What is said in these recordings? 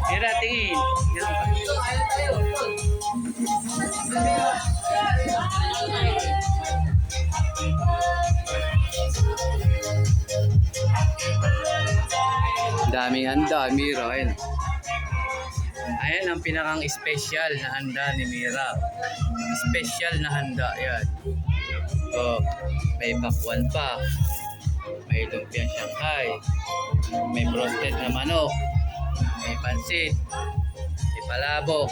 Mira, tingin. Daming handa, Mira. Ayan. Ayan ang pinakang special na handa ni Mira. Special na handa. Ayan. Oh, may pakwan pa. May lumpiang Shanghai. May roasted na manok. May pansit. May palabok.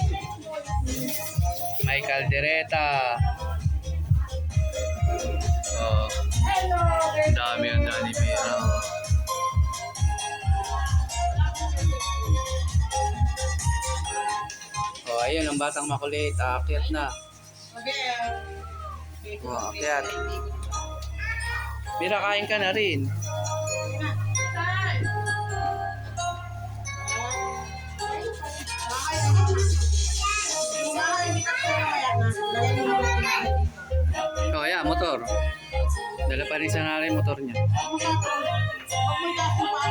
May kaldereta. Oh, dami ang dami Mira. Oh, ayun ang batang makulit. Aakyat na. Oh, aakyat. Mira, kain ka na rin. Oh, ayan, motor. Dala pa rin sa narin motor niya.